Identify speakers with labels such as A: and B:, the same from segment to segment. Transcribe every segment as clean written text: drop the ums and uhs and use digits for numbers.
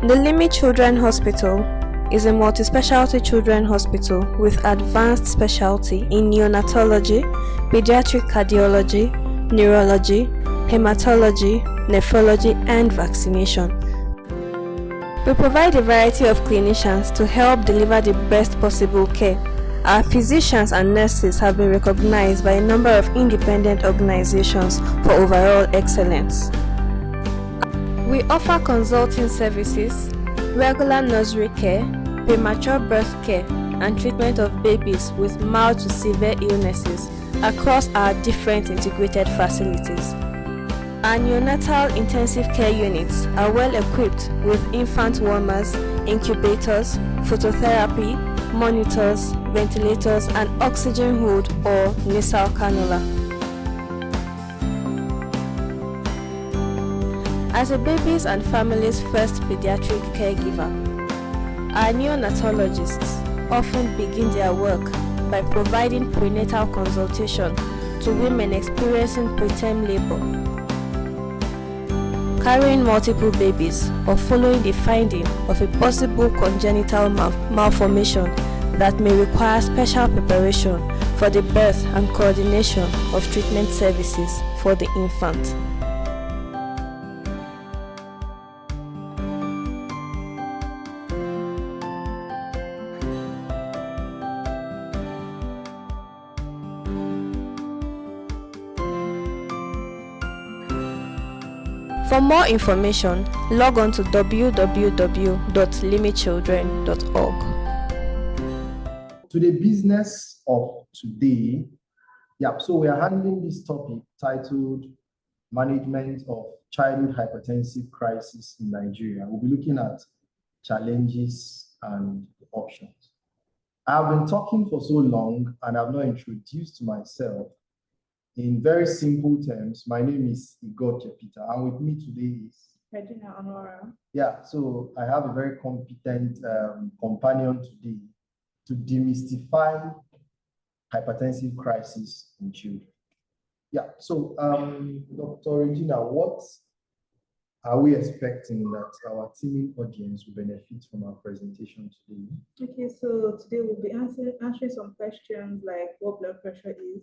A: The Limit Children Hospital is a multi-specialty children hospital with advanced specialty in neonatology, pediatric cardiology, neurology, hematology, nephrology, and vaccination. We provide a variety of clinicians to help deliver the best possible care. Our physicians and nurses have been recognized by a number of independent organizations for overall excellence. We offer consulting services, regular nursery care, premature birth care, and treatment of babies with mild to severe illnesses across our different integrated facilities. Our neonatal intensive care units are well equipped with infant warmers, incubators, phototherapy, monitors, ventilators, and oxygen hood or nasal cannula. As a baby's and family's first pediatric caregiver, our neonatologists often begin their work by providing prenatal consultation to women experiencing preterm labor, carrying multiple babies, or following the finding of a possible congenital malformation that may require special preparation for the birth and coordination of treatment services for the infant. For more information, log on to www.limitchildren.org.
B: To the business of today, so we are handling this topic titled Management of Childhood Hypertensive Crisis in Nigeria. We'll be looking at challenges and options. I've been talking for so long and I've not introduced myself. In very simple terms, my name is Igoche Peter, and with me today is
C: Regina, Onuorah.
B: So I have a very competent companion today to demystify hypertensive crisis in children. Dr. Regina, what are we expecting that our teaming audience will benefit from our presentation today?
C: Okay, so today we'll be answering some questions like what blood pressure is,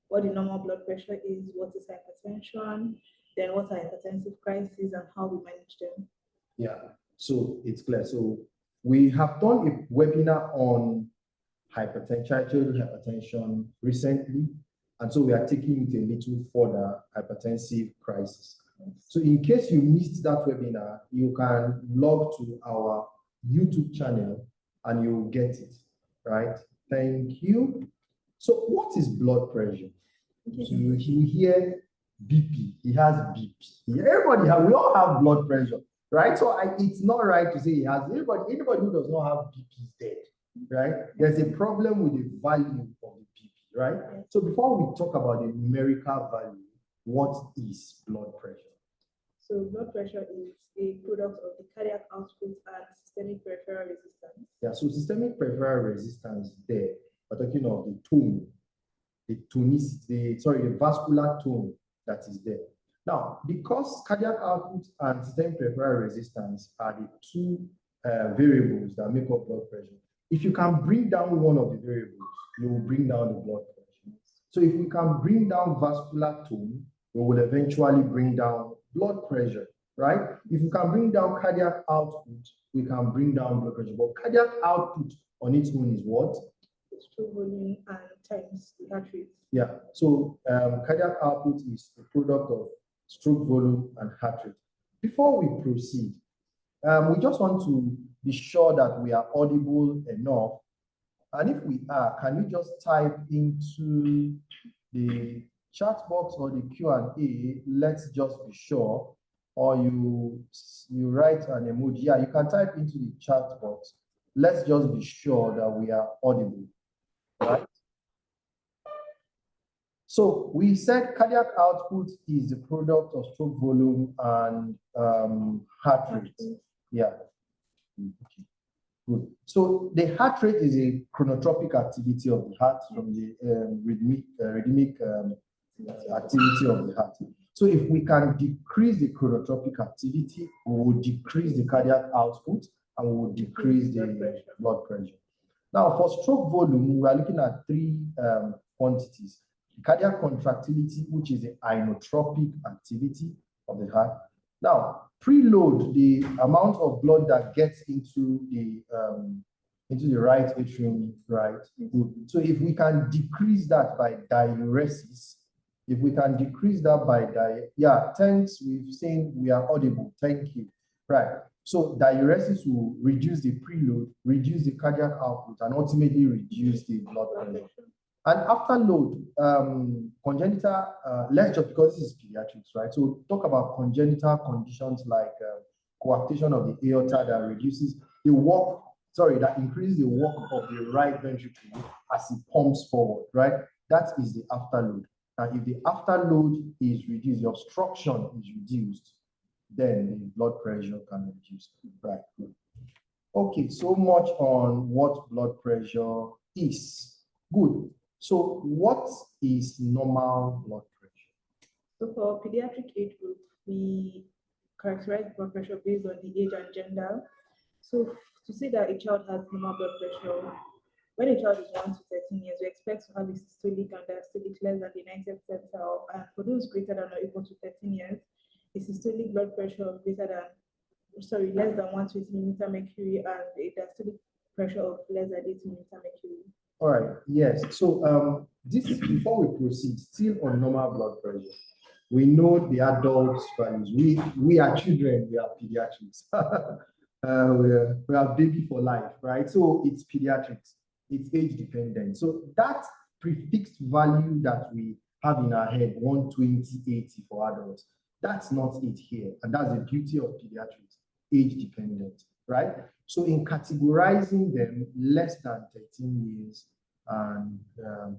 C: what the normal blood pressure is, what is hypertension, then what are hypertensive crises and how we manage them.
B: So it's clear. So we have done a webinar on childhood hypertension recently, and so we are taking it a little further, hypertensive crisis. So in case you missed that webinar, you can log to our YouTube channel and you'll get it, right? Thank you. So what is blood pressure? So you hear BP, he has BP. We all have blood pressure, right? So it's not right to say he has, anybody who does not have BP is dead, right? There's a problem with the value of the BP, right? So before we talk about the numerical value, what is blood pressure?
C: So blood pressure is a product of the cardiac output and systemic peripheral resistance.
B: So systemic peripheral resistance there, we're talking of the tone, the vascular tone that is there. Now, because cardiac output and systemic peripheral resistance are the two variables that make up blood pressure, if you can bring down one of the variables, you will bring down the blood pressure. So if we can bring down vascular tone, we will eventually bring down blood pressure, right? If we can bring down cardiac output, we can bring down blood pressure. But cardiac output on its own is what?
C: Stroke volume and times the heart rate.
B: So cardiac output is the product of stroke volume and heart rate. Before we proceed, we just want to be sure that we are audible enough. And if we are, can you just type into the chat box or the Q&A, let's just be sure, or you write an emoji. You can type into the chat box. Let's just be sure that we are audible, right? So we said cardiac output is the product of stroke volume and heart rate. Okay. Good. So the heart rate is a chronotropic activity of the heart from the rhythmic activity of the heart. So if we can decrease the chronotropic activity, we will decrease the cardiac output and we will decrease the blood pressure. Now, for stroke volume, we are looking at three quantities. Cardiac contractility, which is the inotropic activity of the heart. Now, preload, the amount of blood that gets into the right atrium, right? So if we can decrease that by diuresis, thanks, we've seen we are audible, thank you, right? So diuresis will reduce the preload, reduce the cardiac output, and ultimately reduce the blood pressure. And afterload, congenital, let's just, because this is pediatrics, right? So talk about congenital conditions like coarctation of the aorta that reduces the work, that increases the work of the right ventricle as it pumps forward, right? That is the afterload. And if the afterload is reduced, the obstruction is reduced, then the blood pressure can reduce, right? Okay, so much on what blood pressure is. Good. So what is normal blood pressure?
C: So for pediatric age group, we characterize blood pressure based on the age and gender. So to say that a child has normal blood pressure, when a child is 1 to 13 years, we expect to have a systolic and diastolic less than the 90th percentile. And for those greater than or equal to 13 years, a systolic blood pressure of less than 120 millimeter mercury and a diastolic pressure of less than 80 millimeter mercury.
B: All right, yes. So this, before we proceed, still on normal blood pressure, we know the adults' values. We are children, we are pediatrics. we are baby for life, right? So it's pediatrics, it's age dependent. So that prefixed value that we have in our head, 120/80 for adults, that's not it here. And that's the beauty of pediatrics, age dependent, right? So in categorizing them, less than 13 years and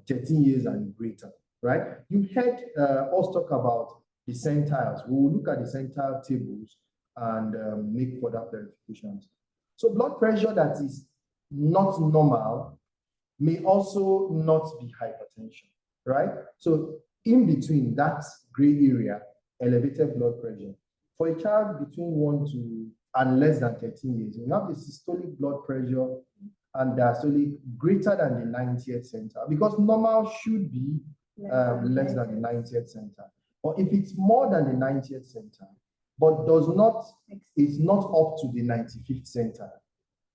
B: 13 years and greater, right? You heard us talk about the centiles. We will look at the centile tables and make further clarifications. So blood pressure that is not normal may also not be hypertension, right? So in between that gray area, elevated blood pressure. For a child between 1 to and less than 13 years, we have the systolic blood pressure and diastolic greater than the 90th centile, because normal should be less than the 90th centile. Or if it's more than the 90th centile, but it's not up to the 95th centile,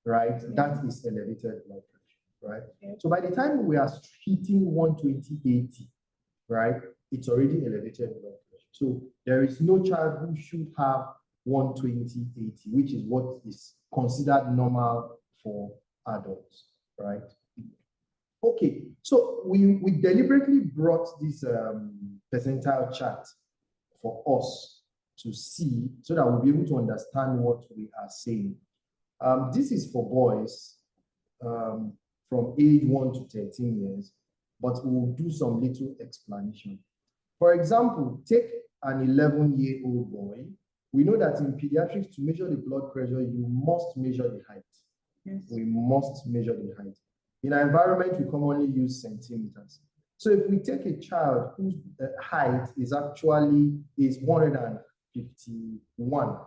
B: right? That is elevated blood pressure, right? So by the time we are hitting 120/80, right, it's already elevated blood pressure. So there is no child who should have 120/80, which is what is considered normal for adults, right? Okay, so we deliberately brought this percentile chart for us to see so that we'll be able to understand what we are saying. This is for boys from age 1 to 13 years, but we'll do some little explanation. For example, take an 11-year-old boy. We know that in pediatrics, to measure the blood pressure, you must measure the height. Yes. We must measure the height. In our environment, we commonly use centimeters. So if we take a child whose height is 151,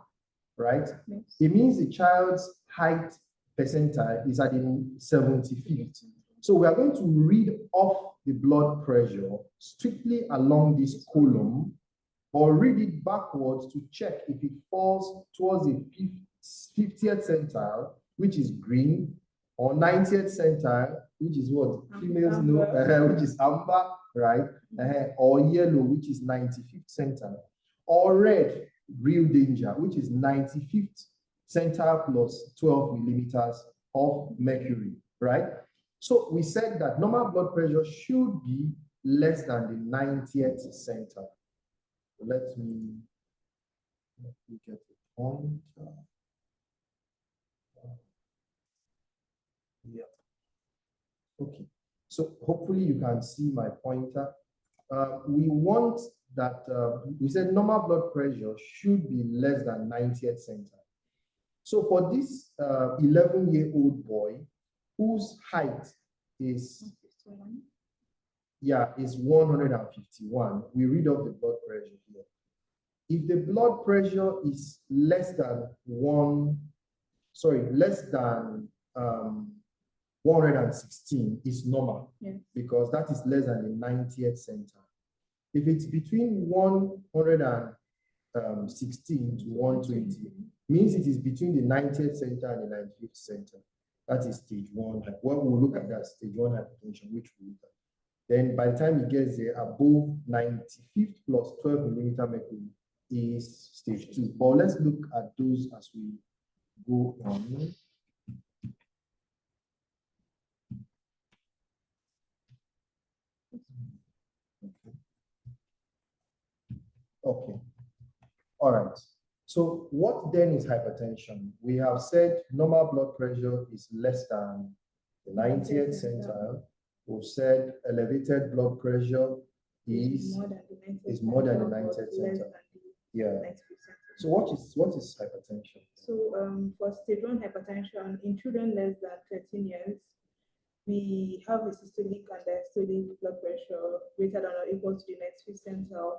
B: right? Yes. It means the child's height percentile is at the 75th. So we are going to read off the blood pressure strictly along this column, or read it backwards to check if it falls towards the 50th centile, which is green, or 90th centile, which is what females know, which is amber, right? Or yellow, which is 95th centile, or red, real danger, which is 95th centile plus 12 millimeters of mercury, right? So we said that normal blood pressure should be less than the 90th centile. Let me get the point. Yeah. Okay. So hopefully you can see my pointer. We want that, we said normal blood pressure should be less than 90th centile. So for this 11-year-old boy whose height is 151, we read off the blood pressure here. If the blood pressure is less than 116 is normal, because that is less than the 90th centile. If it's between 116 to 120, means it is between the 90th centile and the 95th centile. That is stage 1. What we'll look at that stage 1 hypertension, which we'll look at. Then by the time it gets there, above 95th plus 12 millimeter mercury is stage 2. But let's look at those as we go on. Okay. All right. So what then is hypertension? We have said normal blood pressure is less than the 90th centile. We've said elevated blood pressure is more than the 90th centile. Yeah. So what is hypertension?
C: So for stage 1 hypertension in children less than 13 years, we have a systolic and diastolic blood pressure greater than or equal to the 95th centile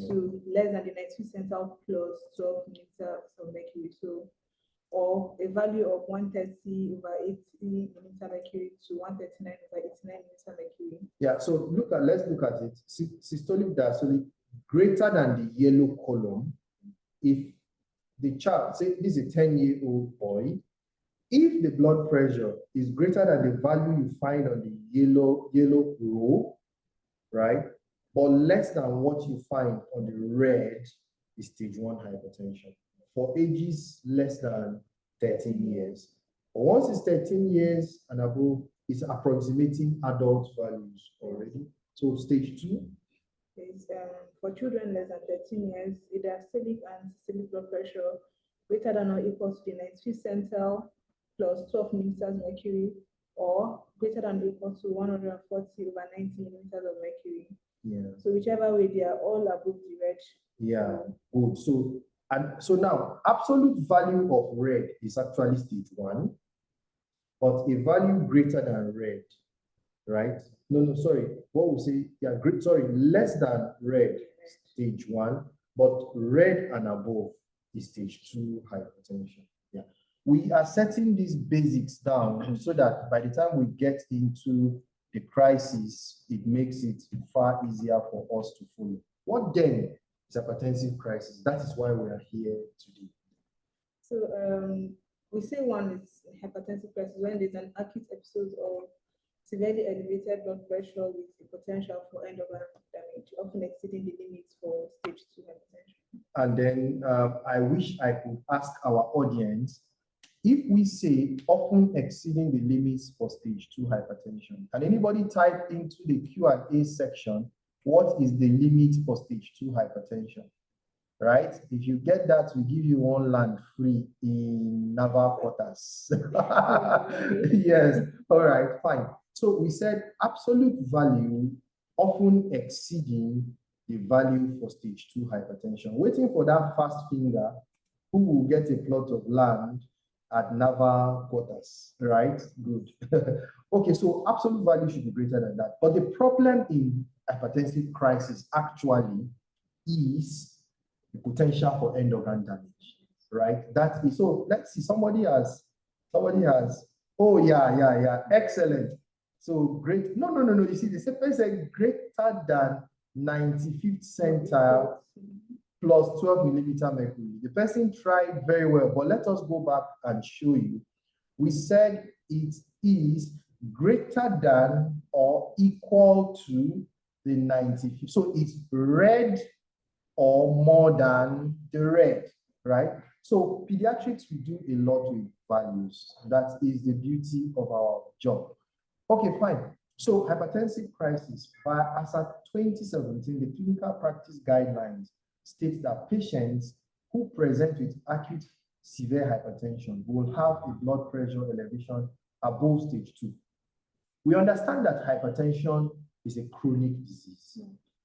C: to less than the 95th centile plus 12 millimeters of mercury. So, or a value of 130/80 millimeter mercury to 139/89 millimeter mercury.
B: Yeah, so let's look at it. Systolic, diastolic, greater than the yellow column. If the child, say this is a 10-year-old boy, if the blood pressure is greater than the value you find on the yellow row, right, but less than what you find on the red, is stage 1 hypertension for ages less than 13 years. But once it's 13 years and above, it's approximating adult values already. So stage 2
C: is for children less than 13 years, a diastolic and systolic blood pressure greater than or equal to the 95th centile plus 12 millimeters mercury, or greater than or equal to 140/90 millimeters of mercury.
B: Yeah.
C: So whichever way, they are all above the red.
B: Yeah, good. So now absolute value of red is actually stage 1, but a value greater than red, right? No, sorry. What we say, yeah, less than red, stage 1, but red and above is stage 2 hypertension. Yeah. We are setting these basics down so that by the time we get into the crisis, it makes it far easier for us to follow. What then is hypertensive crisis? That is why we are here today.
C: So we say one is hypertensive crisis when there's an acute episode of severely elevated blood pressure with the potential for end-organ damage, often exceeding the limits for stage 2 hypertension.
B: And then I wish I could ask our audience, if we say often exceeding the limits for stage 2 hypertension, can anybody type into the Q&A section, what is the limit for stage 2 hypertension? Right? If you get that, we give you one land free in naval quarters. Yes. All right, fine. So we said absolute value often exceeding the value for stage 2 hypertension. Waiting for that fast finger who will get a plot of land at naval quarters, right? Good. Okay, so absolute value should be greater than that. But the problem in hypertensive crisis actually is the potential for end organ damage, right? That is, so let's see, somebody has, oh yeah, excellent. So great, no, you see, the second said greater than 95th centile plus 12 millimeter mercury. The person tried very well, but let us go back and show you. We said it is greater than or equal to the 95th. So it's red or more than the red, right? So pediatrics, we do a lot with values. That is the beauty of our job. Okay, fine. So hypertensive crisis, as at 2017, the clinical practice guidelines states that patients who present with acute severe hypertension will have a blood pressure elevation above stage 2. We understand that hypertension is a chronic disease,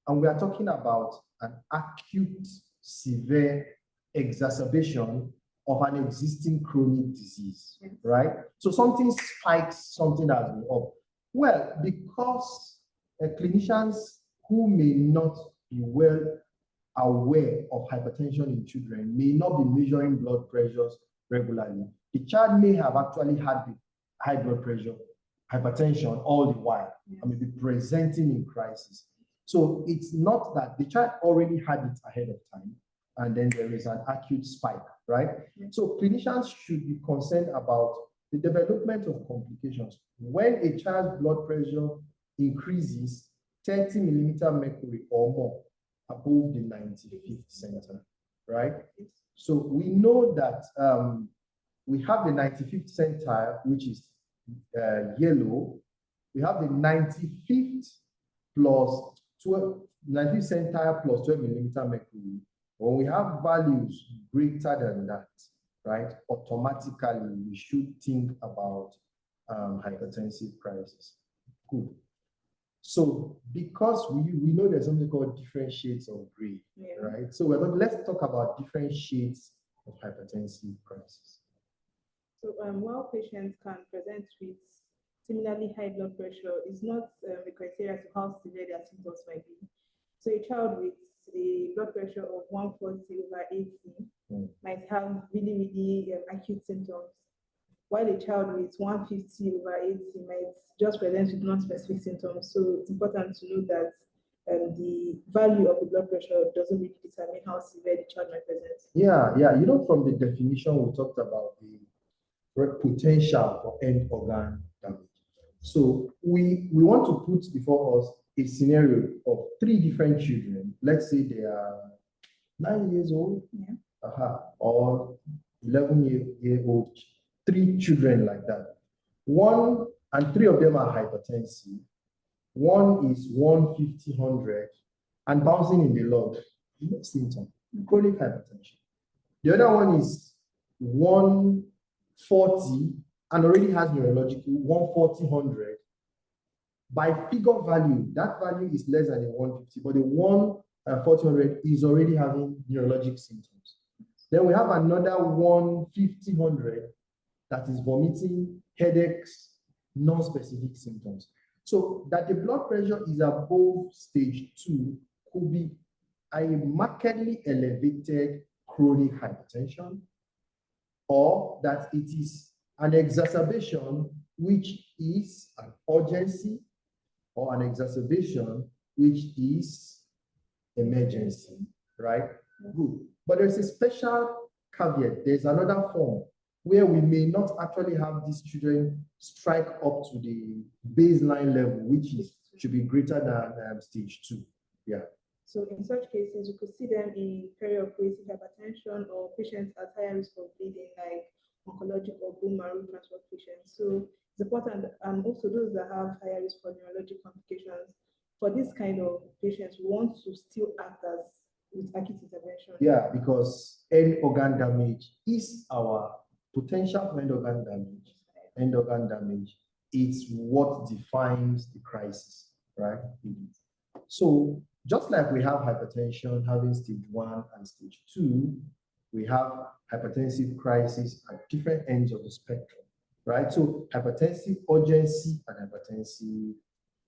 B: and we are talking about an acute severe exacerbation of an existing chronic disease, right? So something spikes something that has been up. Well, because clinicians who may not be well aware of hypertension in children may not be measuring blood pressures regularly. The child may have actually had the high blood pressure, hypertension all the while, and may be presenting in crisis. So it's not that the child already had it ahead of time, and then there is an acute spike, right? So clinicians should be concerned about the development of complications. When a child's blood pressure increases 30 millimeter mercury or more above the 95th centile, right? So we know that we have the 95th centile, which is yellow. We have the 95th plus 12, 95th centile plus 12 millimeter mercury. When we have values greater than that, right, automatically we should think about hypertensive crisis. Good. So because we know there's something called different shades of gray, right? So let's talk about different shades of hypertensive crisis.
C: So while patients can present with similarly high blood pressure, is not a criteria to how severe their symptoms might be. So a child with a blood pressure of 140/80 might have really acute symptoms, while a child with 150/80 might just present with non-specific symptoms. So it's important to note that the value of the blood pressure doesn't really determine how severe the child might present.
B: Yeah. You know, from the definition, we talked about the potential for end organ damage. So we want to put before us a scenario of 3 different children. Let's say they are 9 years old, or 11-year-old, 3 children like that. 1 and 3 of them are hypertensive. 1 is 150/100 and bouncing in the log. No symptom, chronic hypertension. The other one is 140 and already has neurological 140/100. By figure value, that value is less than the 150, but the 140/100 is already having neurologic symptoms. Then we have another 150/100 that is vomiting, headaches, non-specific symptoms. So that the blood pressure is above stage 2 could be a markedly elevated chronic hypertension, or that it is an exacerbation which is an urgency, or an exacerbation which is emergency, right? Good. But there's a special caveat. There's another form where we may not actually have these children strike up to the baseline level, which should be greater than stage 2. Yeah.
C: So in such cases, you could see them in perioperative hypertension or patients at higher risk of bleeding, like oncologic or bone marrow transplant patients. So it's important, and also those that have higher risk for neurologic complications. For this kind of patients, we want to still act as with acute intervention.
B: Yeah, because end organ damage is our potential for end organ damage. End organ damage is what defines the crisis, right? So just like we have hypertension having stage 1 and stage 2, we have hypertensive crisis at different ends of the spectrum, right? So hypertensive urgency and hypertensive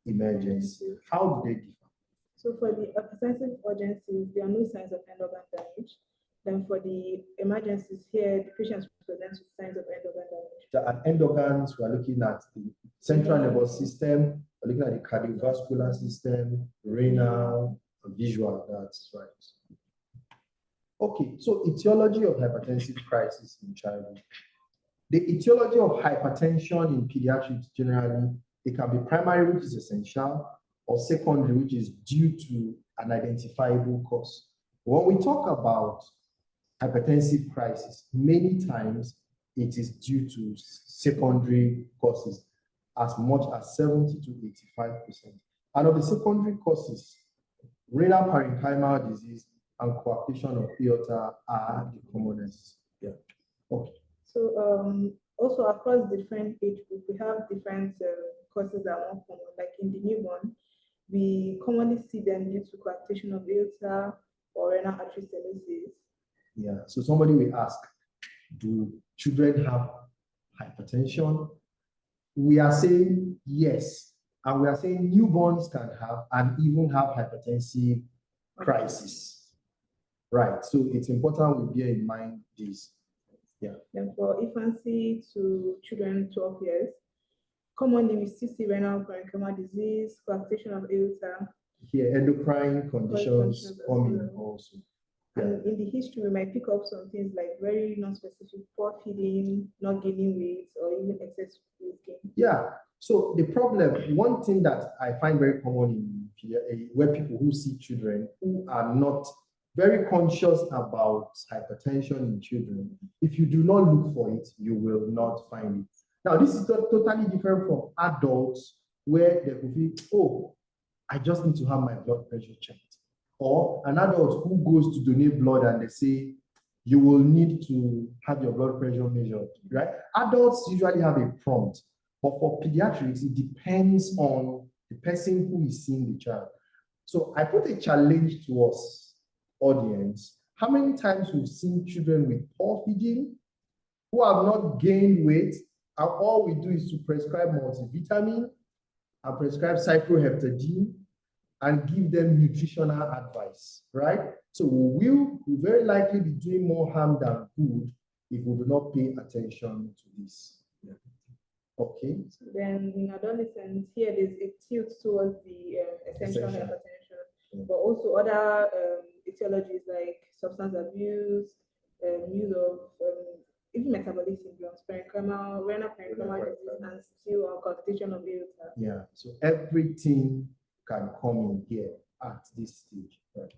B: emergency, how do they differ?
C: So for the hypertensive urgencies, there are no signs of end organ damage. Then for the emergencies here, the patients present with signs of end organ damage.
B: At end organs, we are looking at the central nervous system, we're looking at the cardiovascular system, renal, visual, that's right. Okay, so etiology of hypertensive crisis in childhood. The etiology of hypertension in pediatrics generally, it can be primary, which is essential, or secondary, which is due to an identifiable cause. When we talk about hypertensive crisis, many times it is due to secondary causes, as much as 70 to 85%. And of the secondary causes, renal parenchymal disease and coarctation of aorta are the commonest. Yeah. Okay.
C: So also across different age groups, we have different causes that are more common. Like in the newborn, we commonly see them due to coarctation of aorta or renal artery stenosis.
B: Yeah. So somebody will ask, do children have hypertension? We are saying yes, and we are saying newborns can have and even have hypertensive crisis. Right. So it's important we bear in mind this. Yeah.
C: Then for infancy to children 12 years, commonly we still see renal parenchyma disease, coarctation of aorta.
B: Here, endocrine conditions coming also.
C: And in the history, we might pick up some things like very non-specific, poor feeding, not gaining weight, or even excess weight gain.
B: Yeah. So the problem, one thing that I find very common in where people who see children who are not very conscious about hypertension in children, if you do not look for it, you will not find it. Now, this is totally different from adults where they will feel, oh, I just need to have my blood pressure checked. Or an adult who goes to donate blood and they say, you will need to have your blood pressure measured, right? Adults usually have a prompt, but for pediatrics, it depends on the person who is seeing the child. So I put a challenge to us, audience. How many times we've seen children with poor feeding who have not gained weight, and all we do is to prescribe multivitamin and prescribe cyproheptadine and give them nutritional advice, right? So we will very likely be doing more harm than good if we do not pay attention to this. Yeah. Okay.
C: So then in adolescence, here there's a tilt towards the essential hypertension, but also other etiologies like substance abuse, use of even metabolic syndromes, parenchymal, renal parenchyma disease, and still coarctation of aorta.
B: Yeah. So everything can come in here at this stage. Right?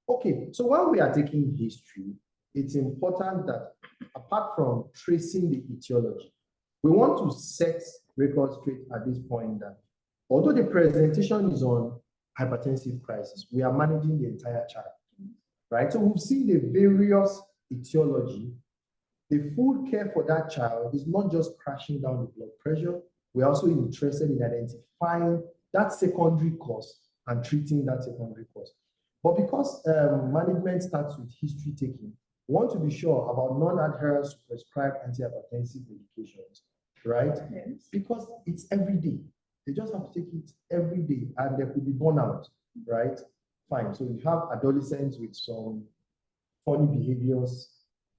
B: Okay, so while we are taking history, it's important that apart from tracing the etiology, we want to set record straight at this point that although the presentation is on hypertensive crisis, we are managing the entire child, right? So we've seen the various etiology. The full care for that child is not just crashing down the blood pressure. We're also interested in identifying that secondary cause and treating that secondary cause. But because management starts with history taking, we want to be sure about non-adherence to prescribed antihypertensive medications, right?
C: Yes.
B: Because it's every day. They just have to take it every day and there could be burnout, right? Fine. So you have adolescents with some funny behaviors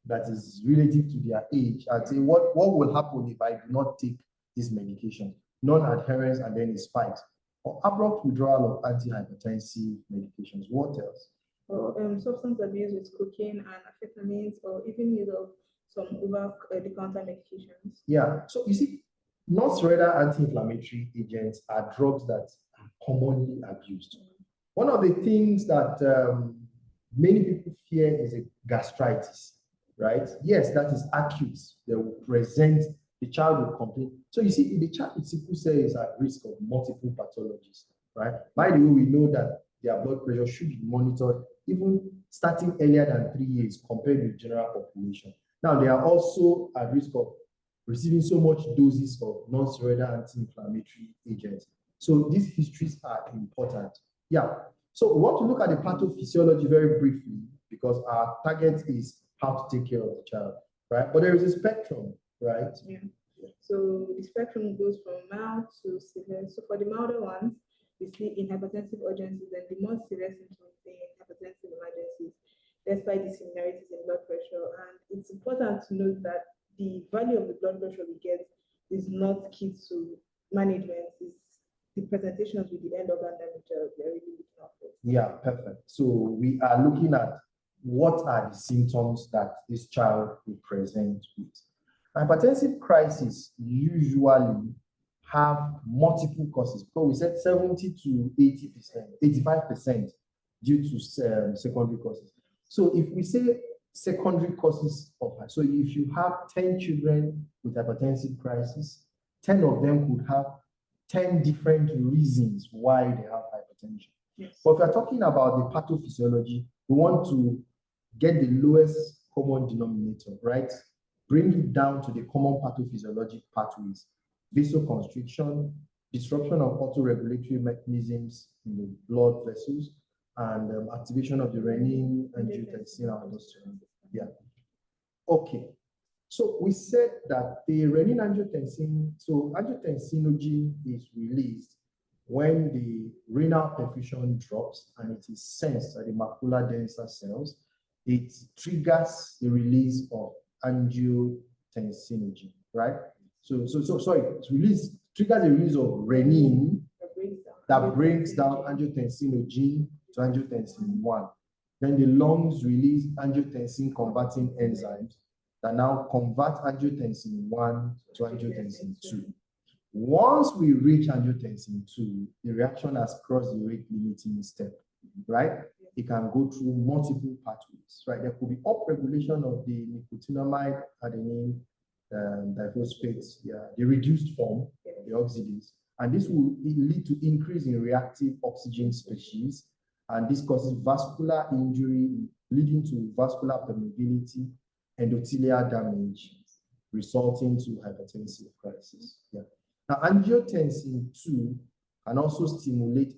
B: that is relative to their age and say, what will happen if I do not take this medication? Non-adherence and then it spikes. Or abrupt withdrawal of antihypertensive medications. What else?
C: Or substance abuse with cocaine and amphetamines, or even use of some over-the-counter medications.
B: Yeah. So you see, non-steroidal anti-inflammatory agents are drugs that are commonly abused. One of the things that many people fear is a gastritis, right? Yes, that is acute. They will present. The child will complain. So you see, the child with sickle cell is at risk of multiple pathologies, right? By the way, we know that their blood pressure should be monitored even starting earlier than 3 years compared with general population. Now, they are also at risk of receiving so much doses of non-steroidal anti-inflammatory agents. So these histories are important. Yeah. So we want to look at the pathophysiology very briefly because our target is how to take care of the child, right? But there is a spectrum. Right.
C: Yeah. So the spectrum goes from mild to severe. So for the milder ones, we see in hypertensive urgencies and the more severe symptoms in hypertensive emergencies, despite the similarities in blood pressure. And it's important to note that the value of the blood pressure we get is not key to management. It's the presentations with the end organ damage we are really looking out for.
B: Yeah, perfect. So we are looking at what are the symptoms that this child will present with. Hypertensive crisis usually have multiple causes. So we said 70 to 80%, 85% due to secondary causes. So if we say secondary causes of, so if you have 10 children with hypertensive crisis, 10 of them could have 10 different reasons why they have hypertension.
C: Yes.
B: But if we're talking about the pathophysiology, we want to get the lowest common denominator, right? Bring it down to the common pathophysiologic pathways, vasoconstriction, disruption of autoregulatory mechanisms in the blood vessels, and activation of the renin, angiotensin, and aldosterone. Yeah. Okay. So we said that the renin angiotensin, so angiotensinogen is released when the renal perfusion drops and it is sensed at the macula densa cells. it triggers the release of angiotensinogen, right? So sorry, triggers the release of renin that breaks down angiotensinogen to angiotensin 1. Then the lungs release angiotensin converting enzymes that now convert angiotensin 1 to angiotensin 2. Once we reach angiotensin 2, the reaction has crossed the rate limiting step, right? It can go through multiple pathways, right? There could be upregulation of the nicotinamide adenine diphosphate, the reduced form, the oxidase, and this will lead to increase in reactive oxygen species, and this causes vascular injury, leading to vascular permeability, endothelial damage, resulting to hypertensive crisis. Now, angiotensin 2 can also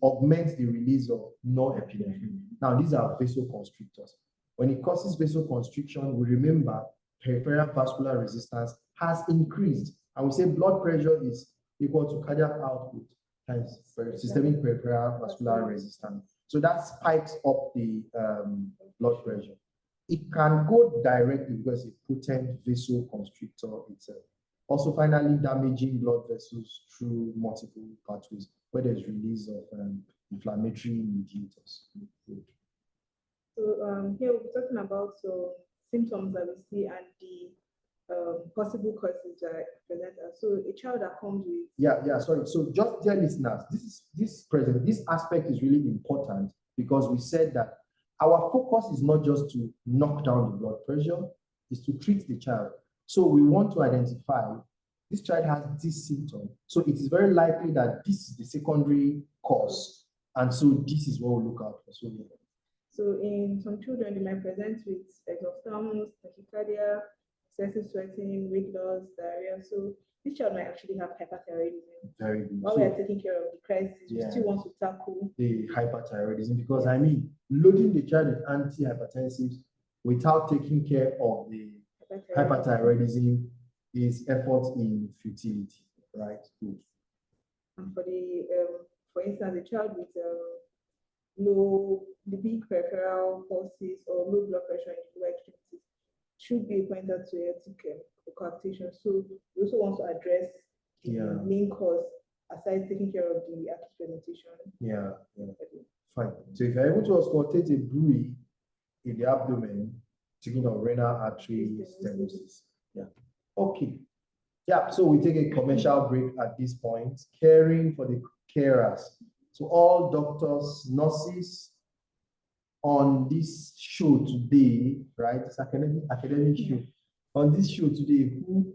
B: augment the release of norepinephrine. Now, these are vasoconstrictors. When it causes vasoconstriction, we remember peripheral vascular resistance has increased, and we say blood pressure is equal to cardiac output times systemic peripheral vascular resistance. So that spikes up the blood pressure. It can go directly because it's a potent vasoconstrictor itself. Also, finally, damaging blood vessels through multiple pathways where there's release of inflammatory mediators.
C: So here we're talking about symptoms that we see and the possible causes that present us. So a child that comes with
B: sorry. So just dear listeners, this aspect is really important because we said that our focus is not just to knock down the blood pressure, it's to treat the child. So we want to identify this child has this symptom. So it is very likely that this is the secondary cause. And so this is what we look out for.
C: So in some children, they might present with exophthalmos, tachycardia, excessive sweating, weight loss, diarrhea. So this child might actually have hyperthyroidism.
B: Very good.
C: While we are taking care of the crisis, we still want to tackle
B: the hyperthyroidism because I mean, loading the child with antihypertensives without taking care of the hyperthyroidism is effort in futility, right? Good.
C: And for instance, a child with the big peripheral pulses or low blood pressure in the lower extremities should be pointed to aortic coarctation. So we also want to address the main cause aside taking care of the acute presentation.
B: Fine. So if you're able to auscultate a buoy in the abdomen, taking of renal artery stenosis. Okay. So we take a commercial break at this point. Caring for the carers. So all doctors, nurses on this show today, right? It's academic show. On this show today, who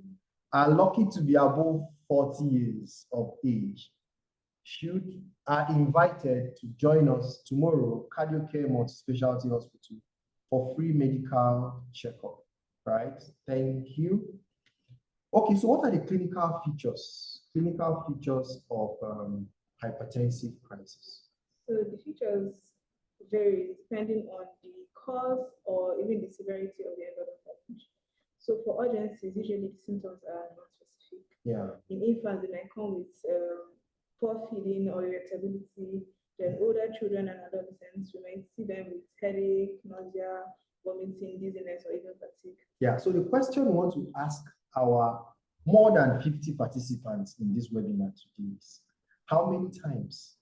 B: are lucky to be above 40 years of age, are invited to join us tomorrow, Cardio Care Multi-Specialty Hospital, for free medical checkup, right? Thank you. Okay, so what are the clinical features? Clinical features of hypertensive crisis.
C: So the features vary depending on the cause or even the severity of the endocrine pathology. So for urgencies, usually the symptoms are non-specific. In infants, they might come with poor feeding or irritability. Then older children and adolescents, we might see them with headache, nausea, vomiting, dizziness, or even fatigue. So the question we want to ask our more than 50 participants in this webinar today is, how many times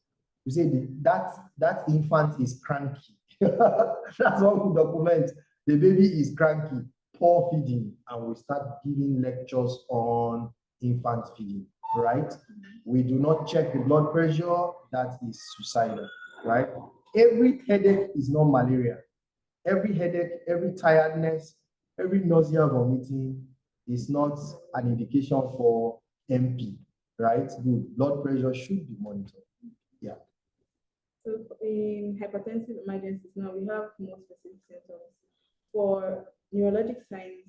C: you say that infant is cranky? That's what we document. The baby is cranky, poor feeding, and we start giving lectures on infant feeding, right? We do not check the blood pressure, that is suicidal, right? Every headache is not malaria. Every headache, every tiredness, every nausea, vomiting is not an indication for MP, right? Good. Blood pressure should be monitored. So in hypertensive emergencies, now we have more specific symptoms. For neurologic signs,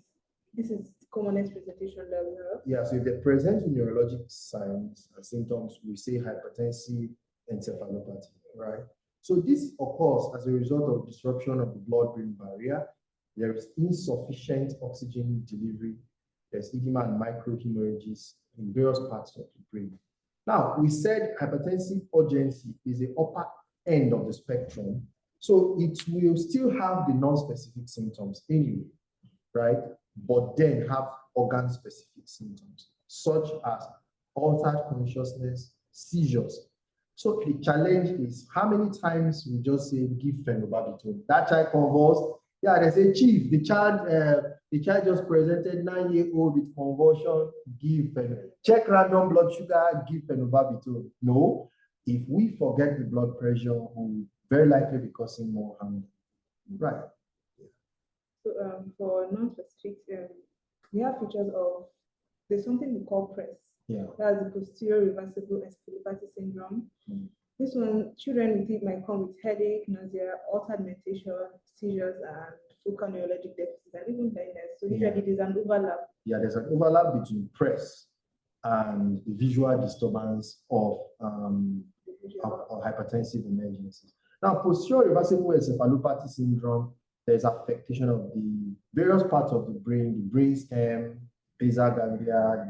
C: this is the commonest presentation that we have.
B: So if they present with neurologic signs and symptoms, we say hypertensive encephalopathy, right? So this occurs as a result of disruption of the blood-brain barrier. There is insufficient oxygen delivery. There's edema and microhemorrhages in various parts of the brain. Now, we said hypertensive urgency is the upper end of the spectrum, So it will still have the non-specific symptoms anyway, right? But then have organ-specific symptoms, such as altered consciousness, seizures. So the challenge is how many times we just say give phenobarbital. That child convulsed. Yeah, they say, Chief, the child just presented 9-year-old with convulsion, give phenobarbital. Check random blood sugar, give phenobarbital. No, if we forget the blood pressure, we'll very likely be causing more harm. Right.
C: So for non-specific, we have features of, there's something we call PRESS.
B: Yeah.
C: That's the posterior reversible encephalopathy syndrome. This one, children with it might come with headache, nausea, altered mentation, seizures, and focal neurologic deficits, and even blindness. So usually there's an overlap.
B: Yeah, there's an overlap between PRESS and the visual disturbance of hypertensive emergencies. Now, posterior reversible encephalopathy syndrome, there's affectation of the various parts of the brain stem, basal ganglia,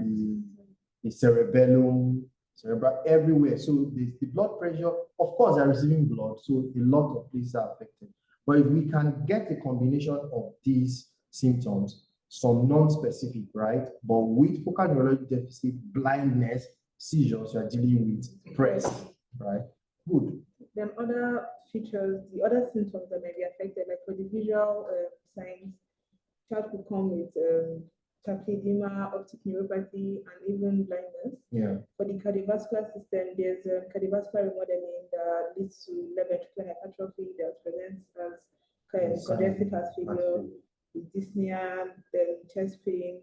B: the cerebellum, cerebral, everywhere. So the blood pressure, of course, they're receiving blood, so a lot of places are affected. But if we can get a combination of these symptoms, some non-specific, right? But with focal neurologic deficit, blindness, seizures, you're dealing with PRESS, right? Good.
C: Then other features, the other symptoms that may be affected, like for the visual signs, child could come with tachyedema, optic neuropathy, and even blindness.
B: Yeah.
C: For the cardiovascular system, there's cardiovascular remodeling that leads to left ventricular hypertrophy that presents as congestive heart failure, with dyspnea, then chest pain.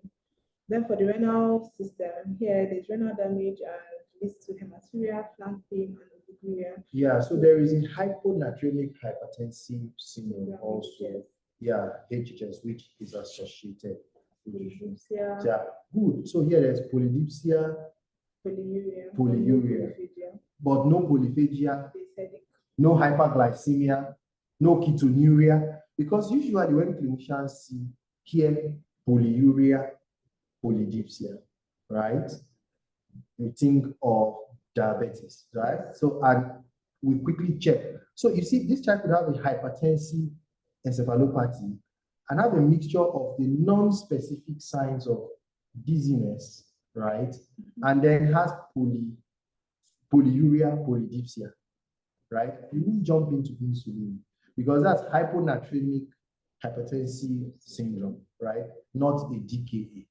C: Then for the renal system, here there's renal damage and leads to hematuria, flank pain, and oliguria.
B: Yeah, so there is a hyponatremic hypertensive syndrome also.
C: Yes.
B: Yeah, HHS, which is associated.
C: Polydipsia.
B: Yeah, good. So here there's polydipsia, polyuria, but no polyphagia, no hyperglycemia, no ketonuria, because usually when clinicians see here polyuria, polydipsia, right, you think of diabetes, right? So, and we quickly check. So you see, this child could have a hypertensive encephalopathy and have a mixture of the non-specific signs of dizziness, right? And then has polyuria, polydipsia, right? You won't jump into insulin because that's hyponatremic hypertensive syndrome, right? Not a DKA.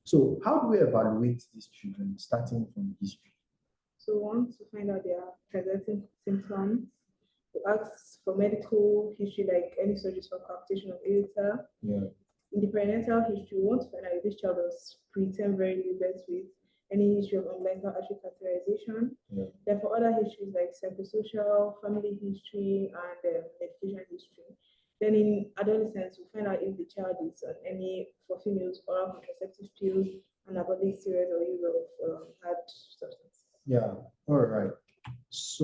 B: So how do we evaluate these children starting from history?
C: So once to find out their presenting symptoms, to ask for medical history, like any surgeries for coaptation of aorta.
B: Yeah.
C: In the perinatal history, we want to find out if this child was preterm very new birth with any history of umbilical artery catheterization. Yeah. Then for other histories like psychosocial, family history, and medication history. Then in adolescence, we find out if the child is on any, for females, oral contraceptive pills, anabolic steroids, or use of hard substance.
B: Yeah, all right. So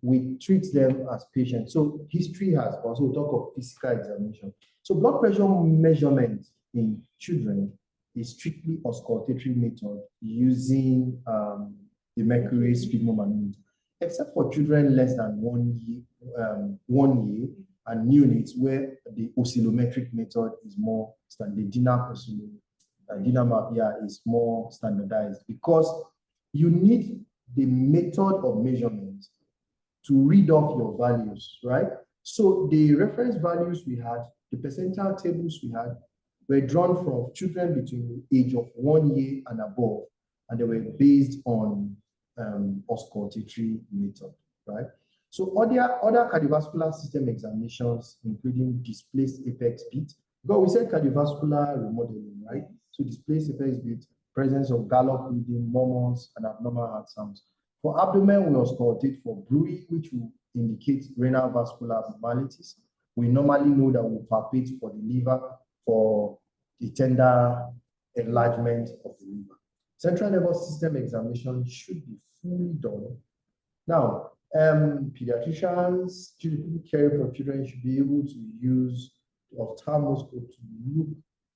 B: we treat them as patients. So history has also talk of physical examination. So blood pressure measurement in children is strictly auscultatory method using the mercury sphygmomanometer, except for children less than 1 year, and neonates where the oscillometric method is more standard. DINAMAP is more standardized because you need the method of measurement to read off your values, right? So the reference values we had, the percentile tables we had, were drawn from children between the age of 1 year and above, and they were based on auscultatory method, right? So other cardiovascular system examinations, including displaced apex beat, because we said cardiovascular remodeling, right? So displaced apex beat, presence of gallop rhythm, murmurs, and abnormal heart sounds. For abdomen, we auscultate for bruit, which will indicate renal vascular abnormalities. We normally know that we palpate for the liver for the tender enlargement of the liver. Central nervous system examination should be fully done. Now, pediatricians, people caring for children should be able to use the ophthalmoscope to look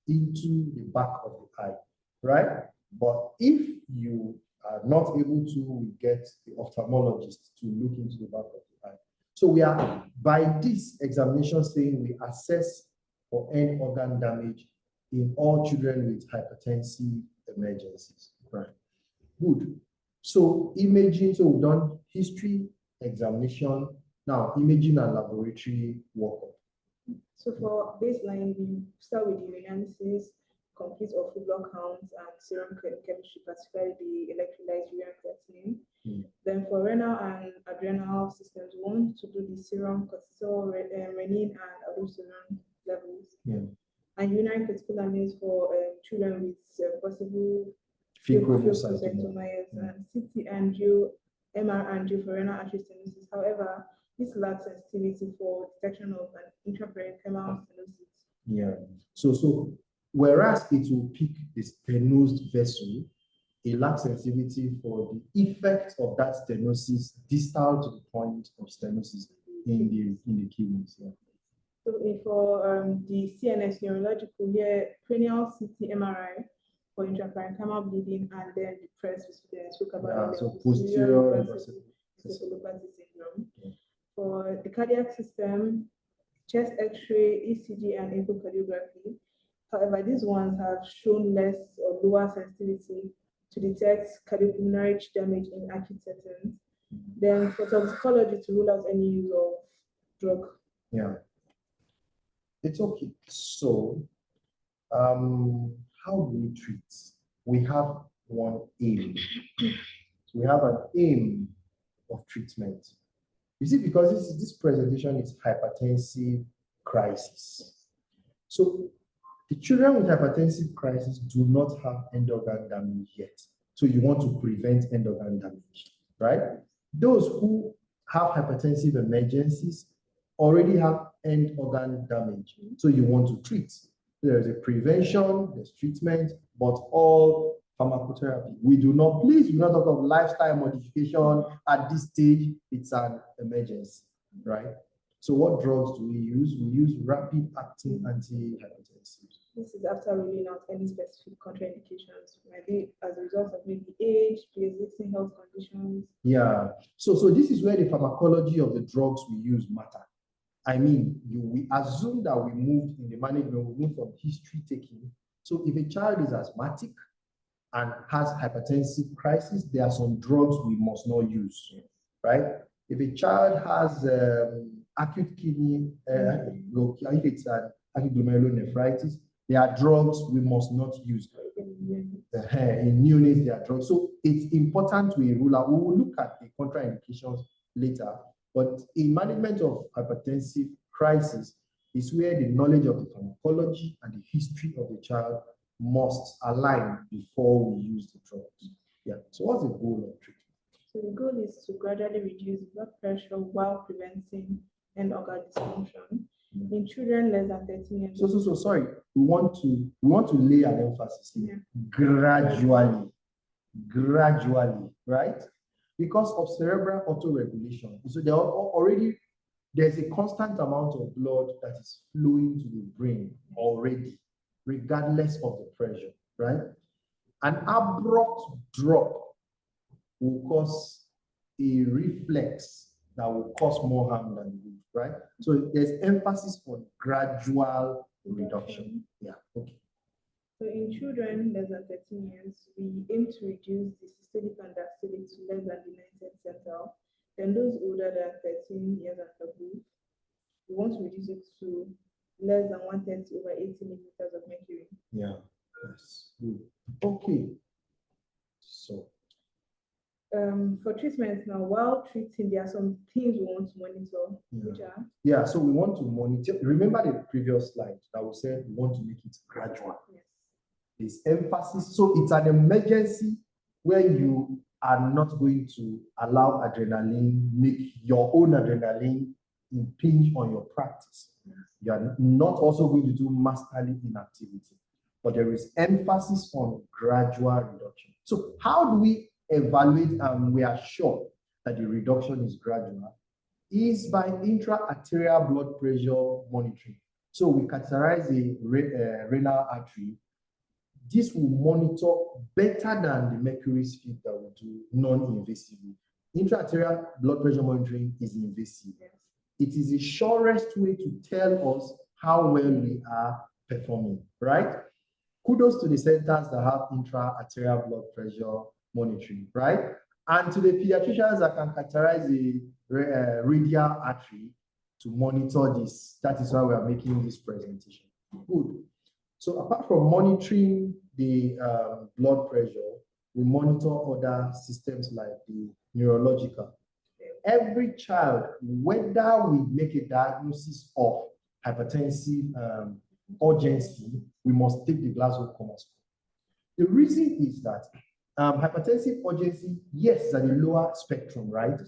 B: into the back of the eye, right? But if you are not able to, we get the ophthalmologist to look into the back of the eye. So we are, by this examination saying we assess for end organ damage in all children with hypertensive emergencies. Right. Good. So imaging, so we've done history, examination, now imaging and laboratory workup.
C: So for baseline, we start with urinalysis, complete or full blood counts, and serum chemistry, particularly the electrolyte urea creatinine. Then for renal and adrenal systems, we want to do the serum cortisol, renin, and aldosterone levels. And urinary creticolamines for children with possible phacocytoma, and CT angio, MR angio for renal artery stenosis. However, this lacks sensitivity for detection of an intraparenchymal stenosis.
B: So whereas it will pick the stenosed vessel, it lacks sensitivity for the effect of that stenosis distal to the point of stenosis in the kidneys.
C: So for the CNS neurological, here cranial CT MRI for intraparenchymal bleeding, and then the press spoke about
B: so posterior
C: encephalopathy syndrome. For the cardiac system, chest X-ray, ECG, and echocardiography. However, these ones have shown less or lower sensitivity to detect cardiopulmonary damage in acute settings. Then for toxicology, to rule out any use of drug.
B: It's okay. So, how do we treat? We have one aim. So we have an aim of treatment. You see, because this presentation is hypertensive crisis. So the children with hypertensive crisis do not have end organ damage yet. So you want to prevent end organ damage, right? Those who have hypertensive emergencies already have end organ damage. So you want to treat. There's a prevention, there's treatment, but all pharmacotherapy. We do not talk of lifestyle modification at this stage. It's an emergency, right? So what drugs do we use? We use rapid acting antihypertensives.
C: This is after ruling out any specific contraindications, maybe as a result of maybe age, pre-existing health conditions.
B: So this is where the pharmacology of the drugs we use matter. I mean, we assume that we moved in the management, we moved from history taking. So if a child is asthmatic and has hypertensive crisis, there are some drugs we must not use, right? If a child has acute kidney, if it's an acute glomerulonephritis, there are drugs we must not use. In neonates, there are drugs. So it's important we rule out. We will look at the contraindications later. But in management of hypertensive crisis is where the knowledge of the pharmacology and the history of the child must align before we use the drugs. So what's the goal of treatment?
C: So the goal is to gradually reduce blood pressure while preventing end organ dysfunction in children less than 13 years old.
B: So sorry. We want to lay an emphasis here. Gradually, right? Because of cerebral autoregulation. So there's a constant amount of blood that is flowing to the brain already, regardless of the pressure, right? An abrupt drop will cause a reflex that will cause more harm than good, right? So there's emphasis on gradual reduction.
C: So in children less than 13 years, we aim to reduce the systolic and diastolic to less than the 90th percentile. Then those older than 13 years and above, we want to reduce it to less than 130/80 millimeters of mercury.
B: Yes. Good. Okay. So
C: for treatment now, while treating, there are some things we want to monitor, which are?
B: So we want to monitor. Remember the previous slide that we said we want to make it gradual.
C: Yes.
B: This emphasis. So it's an emergency where you are not going to allow adrenaline, make your own adrenaline impinge on your practice.
C: Yes.
B: You are not also going to do masterly inactivity, but there is emphasis on gradual reduction. So how do we evaluate and we are sure that the reduction is gradual? Is by intra-arterial blood pressure monitoring. So we categorize a renal artery. This will monitor better than the mercury sweep that we do non-invasively. Intra-arterial blood pressure monitoring is invasive.
C: Yes.
B: it is the surest way to tell us how well we are performing, right? Kudos to the centers that have intra-arterial blood pressure monitoring, right? And to the pediatricians that can categorize the radial artery to monitor this. That is why we are making this presentation. Good. So apart from monitoring the blood pressure, we monitor other systems like the neurological. Every child, whether we make a diagnosis of hypertensive urgency, we must take the Glasgow Coma score. The reason is that hypertensive urgency, yes, is at a lower spectrum, right?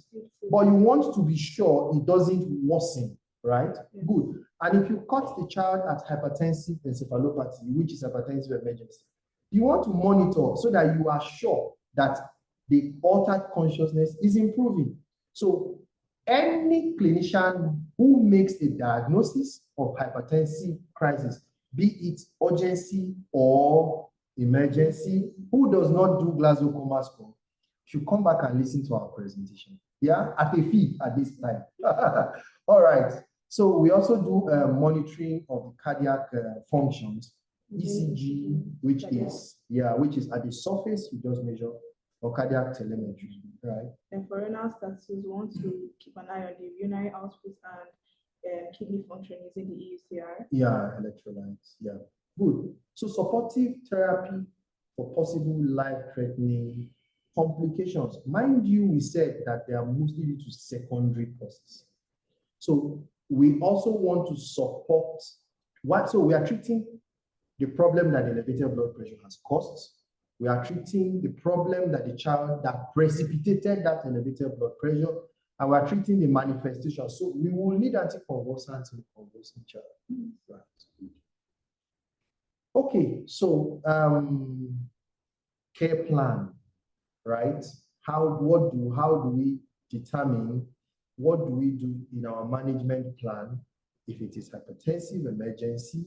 B: But you want to be sure it doesn't worsen, right? Good. And if you cut the child at hypertensive encephalopathy, which is hypertensive emergency, you want to monitor so that you are sure that the altered consciousness is improving. So any clinician who makes a diagnosis of hypertensive crisis, be it urgency or emergency, who does not do Glasgow Coma score, should come back and listen to our presentation. Yeah, at a fee at this time. All right. So we also do monitoring of the cardiac functions, ECG, which is at the surface, we just measure, or cardiac telemetry, right?
C: And for renal status, we want to keep an eye on the urinary output and kidney function using the EUCR.
B: Yeah, electrolytes. Yeah, good. So supportive therapy for possible life-threatening complications. Mind you, we said that they are mostly due to secondary causes. So we also want to support what? So we are treating the problem that elevated blood pressure has caused. We are treating the problem that the child that precipitated that elevated blood pressure, and we are treating the manifestation. So we will need anticonvulsants in the convulsing child. Right. Okay, so care plan, right? How do we determine what do we do in our management plan if it is hypertensive emergency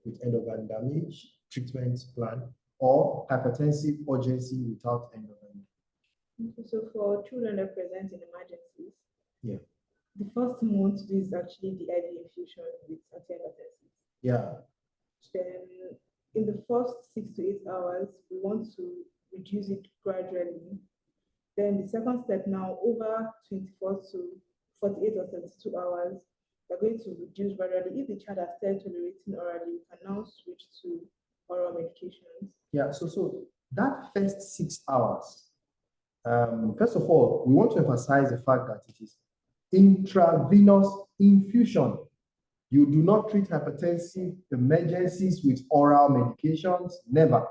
B: with end organ damage, treatment plan, or hypertensive urgency without end organ damage?
C: So for children that present in emergencies,
B: yeah,
C: the first thing we want to do is actually the IV infusion with antihypertensive.
B: Yeah.
C: Then in the first 6 to 8 hours, we want to reduce it gradually. Then the second step now, over 24 to 48 or 72 hours, we're going to reduce gradually. If the child has started tolerating orally, we can now switch to oral medications.
B: Yeah, so that first 6 hours, first of all, we want to emphasize the fact that it is intravenous infusion. You do not treat hypertensive emergencies with oral medications, never.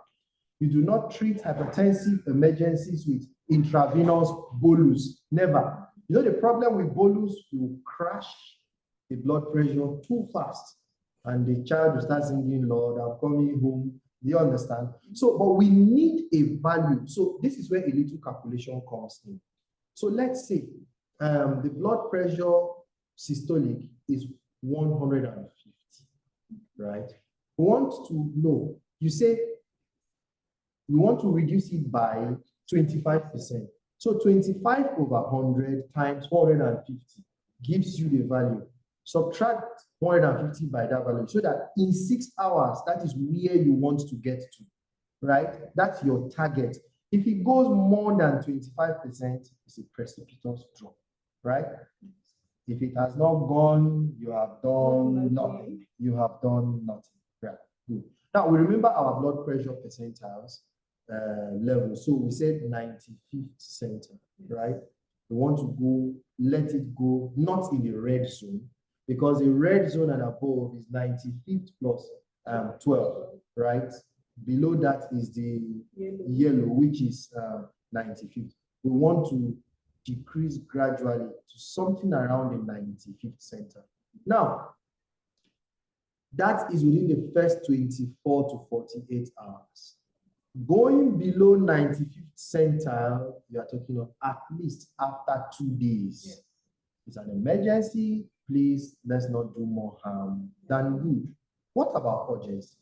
B: You do not treat hypertensive emergencies with intravenous bolus, never. You know the problem with bolus, you crash the blood pressure too fast and the child will start singing, Lord, I'm coming home. Do you understand? So, but we need a value. So this is where a little calculation comes in. So let's say the blood pressure systolic is 150, right? We want to know, you say, we want to reduce it by 25%. So 25 over 100 times 450 gives you the value. Subtract 150 by that value so that in 6 hours, that is where you want to get to, right? That's your target. If it goes more than 25%, it's a precipitous drop, right? If it has not gone, you have done nothing. You have done nothing. Right. Good. Now we remember our blood pressure percentiles level. So we said 95th center, right? We want to go, let it go, not in the red zone, because the red zone and above is 95th plus 12, right? Below that is the yellow, which is 95th. We want to decrease gradually to something around the 95th center. Now, that is within the first 24 to 48 hours. Going below 95th centile, you are talking of at least after 2 days. Yes. It's an emergency. Please, let's not do more harm than good. What about urgency?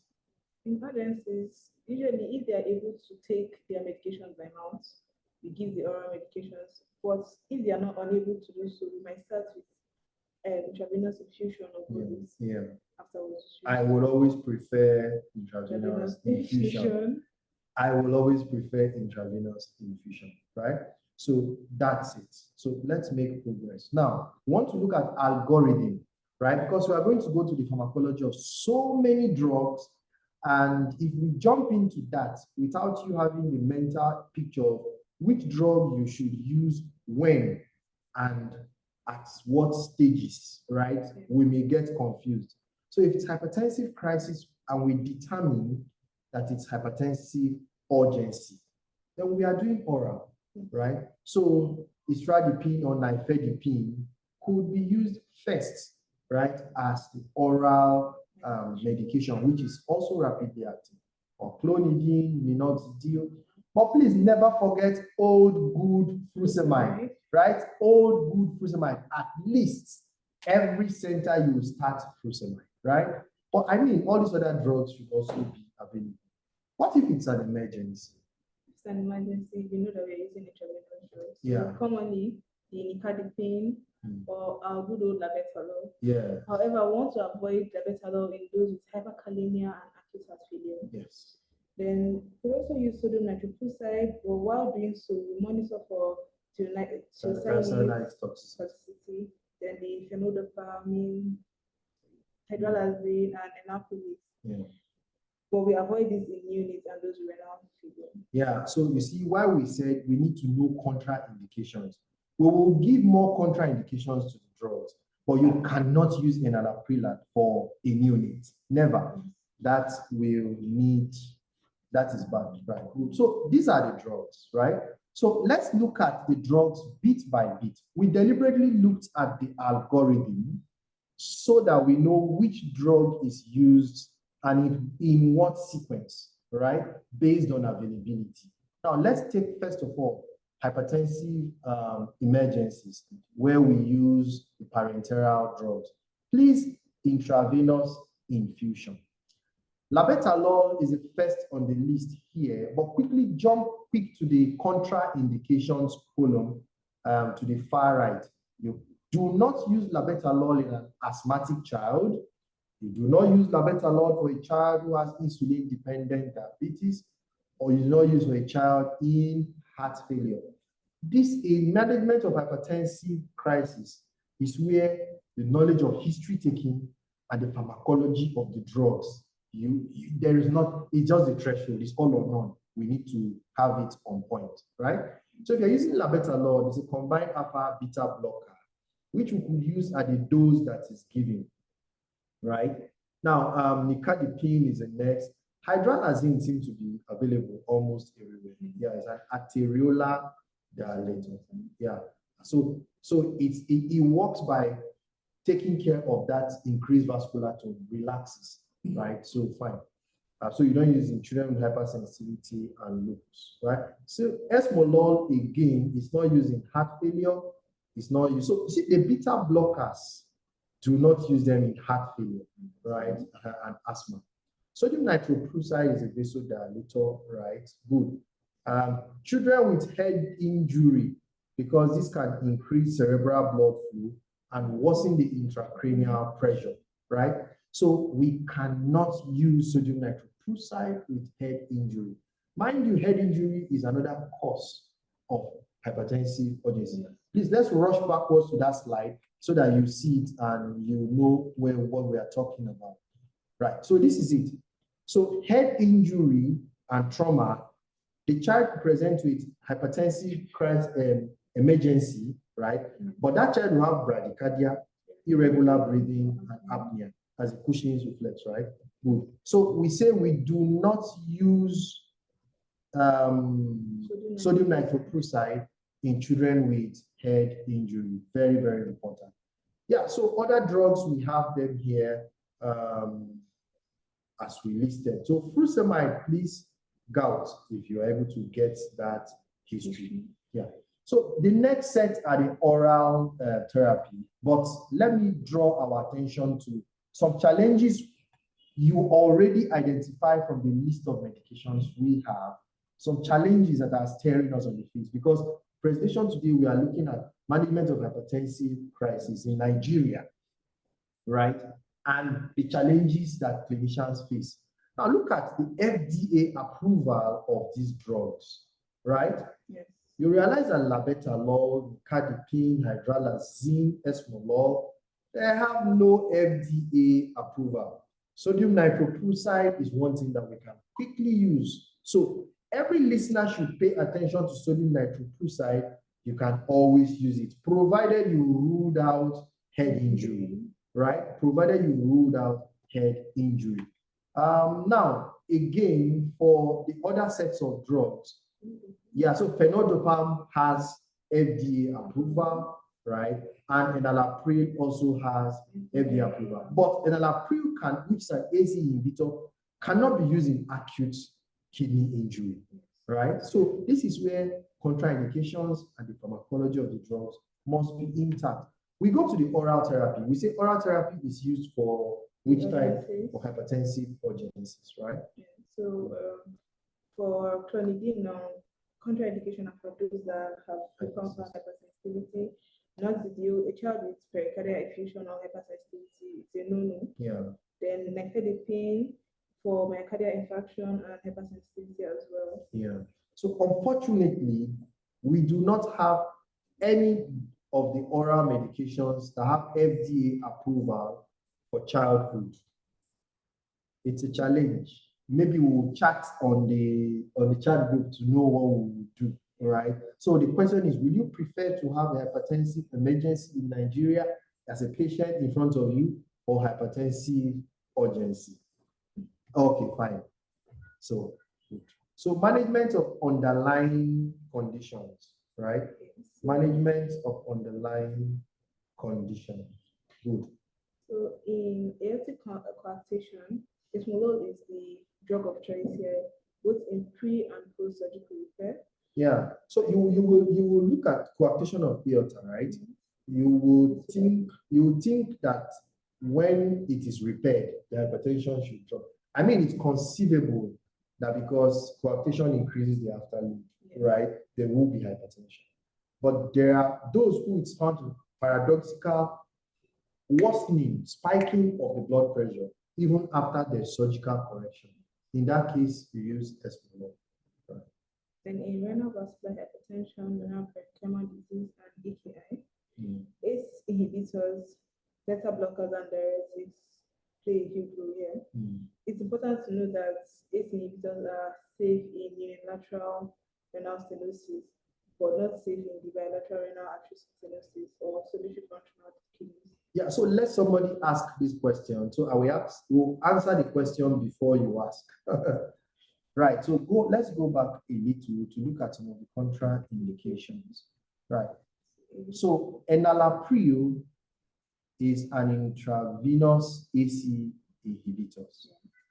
C: In urgencies, usually if they are able to take their medications by mouth, we give the oral medications. But if they are not unable to do so, we might start with intravenous infusion of those
B: Yeah.
C: afterwards.
B: I would always prefer intravenous infusion. I will always prefer intravenous infusion, right? So that's it. So let's make progress. Now, we want to look at algorithm, right? Because we are going to go to the pharmacology of so many drugs. And if we jump into that without you having the mental picture of which drug you should use when and at what stages, right? We may get confused. So if it's hypertensive crisis and we determine that it's hypertensive urgency, then we are doing oral, right? So istradipine or nifedipine could be used first, right, as the oral medication, which is also rapidly active, or clonidine, minoxidil. But please never forget old good furosemide, right? Old good furosemide. At least every center you will start furosemide, right? But I mean, all these other drugs should also be available. What if it's an emergency?
C: It's an emergency. You know that we're using intravenous drugs.
B: Yeah.
C: So commonly, the nicardipine or our good old labetalol.
B: Yeah.
C: However, I want to avoid labetalol in those with hyperkalemia and acute heart failure.
B: Yes.
C: Then we also use sodium nitroprusside, but while doing so, we monitor for toxicity. Then the phenolphthalein, hydralazine, and enalapril.
B: Yeah.
C: But we avoid this in units and those renal failure.
B: Yeah, so you see why we said we need to know contraindications. We will give more contraindications to the drugs, but you cannot use enalapril for a unit. Never. That is bad, right? So these are the drugs, right? So let's look at the drugs bit by bit. We deliberately looked at the algorithm so that we know which drug is used and in what sequence, right? Based on availability. Now, let's take, first of all, hypertensive emergencies, where we use the parenteral drugs. Please, intravenous infusion. Labetalol is the first on the list here, but quickly jump quick to the contraindications column to the far right. You do not use labetalol in an asthmatic child. You do not use labetalol for a child who has insulin-dependent diabetes, or you do not use for a child in heart failure. This in management of hypertensive crisis is where the knowledge of history taking and the pharmacology of the drugs, there is not, it's just the threshold, it's all or none. We need to have it on point, right? So if you're using labetalol, it's a combined alpha beta blocker, which we could use at the dose that is given, right? Now, nicardipine is the next. Hydralazine seems to be available almost everywhere. Yeah, it's an arteriolar dilator. Yeah, so it works by taking care of that increased vascular tone, relaxes, right? So fine. So you don't use in children with hypersensitivity and lupus, right? So esmolol again is not used in heart failure. It's not used. So you see, the beta blockers, do not use them in heart failure, right? And asthma. Sodium nitroprusside is a vasodilator, right? Good. Children with head injury, because this can increase cerebral blood flow and worsen the intracranial pressure, right? So we cannot use sodium nitroprusside with head injury. Mind you, head injury is another cause of hypertensive urgency. Please, let's rush backwards to that slide so that you see it and you know what we are talking about. Right, so this is it. So head injury and trauma, the child presents with hypertensive emergency, right? But that child will have bradycardia, irregular breathing, and apnea as a Cushing's reflex, right? Good. So we say we do not use sodium nitroprusside in children with head injury. Very, very important. Yeah, so other drugs, we have them here as we listed. So furosemide, please, gout, if you're able to get that history. Yeah. So the next set are the oral therapy, but let me draw our attention to some challenges you already identified from the list of medications we have, some challenges that are staring us on the face, because presentation today, we are looking at management of hypertensive crisis in Nigeria, right? And the challenges that clinicians face. Now look at the FDA approval of these drugs, right?
C: Yes.
B: You realize that labetalol, cadipine, hydralazine, esmolol, they have no FDA approval. Sodium nitroprusside is one thing that we can quickly use. So every listener should pay attention to sodium nitroprusside. You can always use it, provided you ruled out head injury, right? Provided you ruled out head injury. Now, again, for the other sets of drugs, yeah, so phenodopam has FDA approval, right? And enalapril also has FDA approval. But enalapril, which is an ACE inhibitor, cannot be used in acute kidney injury, right? So this is where contraindications and the pharmacology of the drugs must be intact. We go to the oral therapy. We say oral therapy is used for which type? For hypertensive urgencies, right?
C: Yeah. So for clonidine, contraindication are for those that have profound hypersensitivity. Not the deal. A child with pericardial effusion or hypersensitivity is a no-no.
B: Yeah.
C: Then nifedipine for myocardial infarction and hypersensitivity as well.
B: Yeah. So unfortunately, we do not have any of the oral medications that have FDA approval for childhood. It's a challenge. Maybe we'll chat on the chat group to know what we will do. All right. So the question is, will you prefer to have a hypertensive emergency in Nigeria as a patient in front of you or hypertensive urgency? Okay, fine. So management of underlying conditions, right? Management of underlying conditions. Good.
C: So in aortic coarctation, esmolol is the drug of choice here, both in pre and post-surgical repair.
B: Yeah. So you will look at coarctation of aorta, right? You would think that when it is repaired, the hypertension should drop. I mean, it's conceivable that because coarctation increases the afterload, right, there will be hypertension. But there are those who it's found to paradoxical worsening, spiking of the blood pressure, even after the surgical correction. In that case, you use esmolol. Right.
C: Then in renal vascular hypertension, renal parenchyma disease, and EKI, ACE inhibitors, beta blockers, and diuretics play a huge role here. It's important to know that ACE inhibitors are safe in unilateral renal stenosis, but not safe in the bilateral renal artery stenosis or solitary functional kidneys.
B: Yeah, so let somebody ask this question. So we'll answer the question before you ask. Right, so let's go back a little to look at some of the contraindications. Right. So enalapril is an intravenous ACE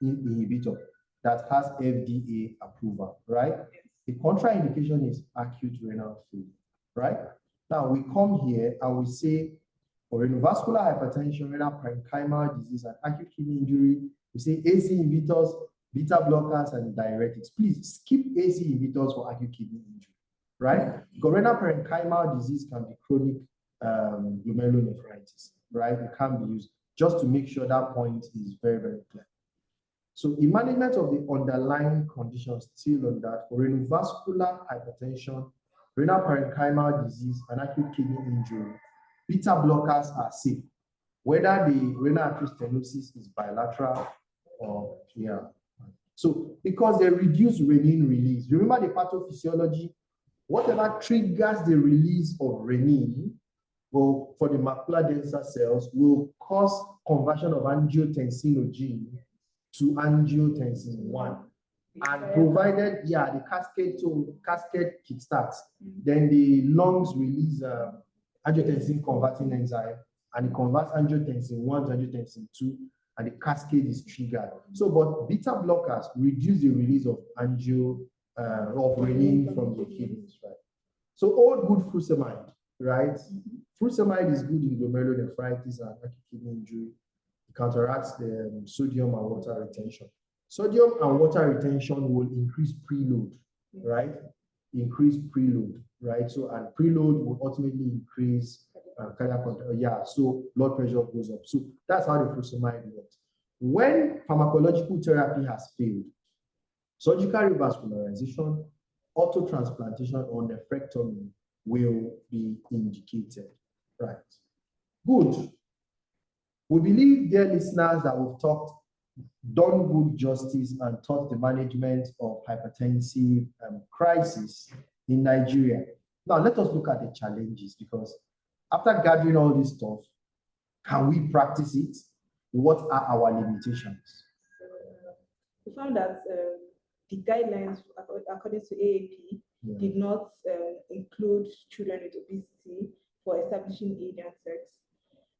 B: inhibitor that has FDA approval, right? The contraindication is acute renal failure, right? Now we come here and we say for renovascular hypertension, renal parenchymal disease, and acute kidney injury, we say ACE inhibitors, beta blockers, and diuretics. Please skip ACE inhibitors for acute kidney injury, right? Because renal parenchymal disease can be chronic glomerulonephritis, right? It can be used just to make sure that point is very, very clear. So in management of the underlying conditions, still on that, for renovascular hypertension, renal parenchymal disease, and acute kidney injury, beta blockers are safe, whether the renal artery stenosis is bilateral or So because they reduce renin release, remember the pathophysiology, whatever triggers the release of renin for the macular denser cells will cause conversion of angiotensinogen to angiotensin 1. And provided, the cascade kickstarts, then the lungs release angiotensin converting enzyme, and it converts angiotensin 1 to angiotensin 2, and the cascade is triggered. So, but beta blockers reduce the release of renin from the kidneys, right? So, old good furosemide, right? Furosemide is good in glomerulonephritis and acute kidney injury. It counteracts the sodium and water retention. Sodium and water retention will increase preload, right? increase preload, right? So, and preload will ultimately increase cardiac control. Yeah, so blood pressure goes up. So that's how the furosemide works. When pharmacological therapy has failed, surgical revascularization, autotransplantation, or nephrectomy will be indicated, right? Good. We believe, dear listeners, that we've done good justice and taught the management of hypertensive crisis in Nigeria. Now, let us look at the challenges, because after gathering all this stuff, can we practice it? What are our limitations?
C: We found that the guidelines, according to AAP, did not include children with obesity for establishing age and sex.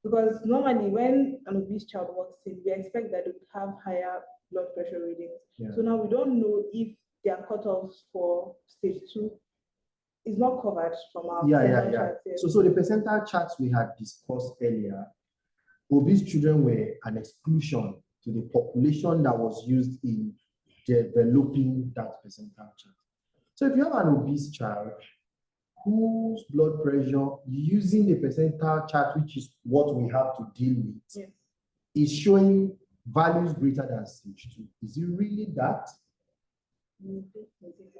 C: Because normally when an obese child walks in, we expect that they would have higher blood pressure readings.
B: Yeah.
C: So now we don't know if their cutoffs for stage 2 is not covered from our percentile charts.
B: So the percentile charts we had discussed earlier, obese children were an exclusion to the population that was used in developing that percentile chart. So if you have an obese child whose blood pressure, using the percentile chart, which is what we have to deal with, is showing values greater than stage 2. Is it really that?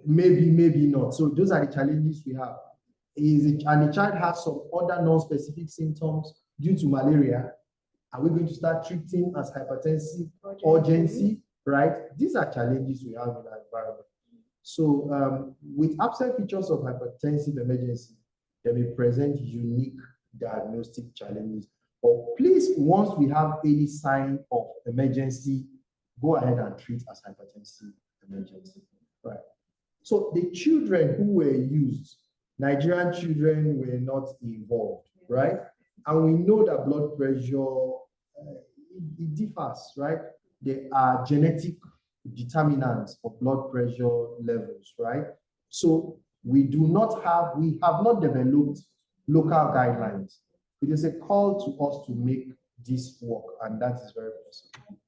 B: Maybe not. So those are the challenges we have. And the child has some other non-specific symptoms due to malaria. Are we going to start treating as hypertensive urgency, right? These are challenges we have in our environment. So with absent features of hypertensive emergency, they may present unique diagnostic challenges. But please, once we have any sign of emergency, go ahead and treat as hypertensive emergency, right? So the children who were used, Nigerian children were not involved, right? And we know that blood pressure, it differs, right? There are genetic determinants of blood pressure levels, right? So we have not developed local guidelines. It is a call to us to make this work, and that is very possible.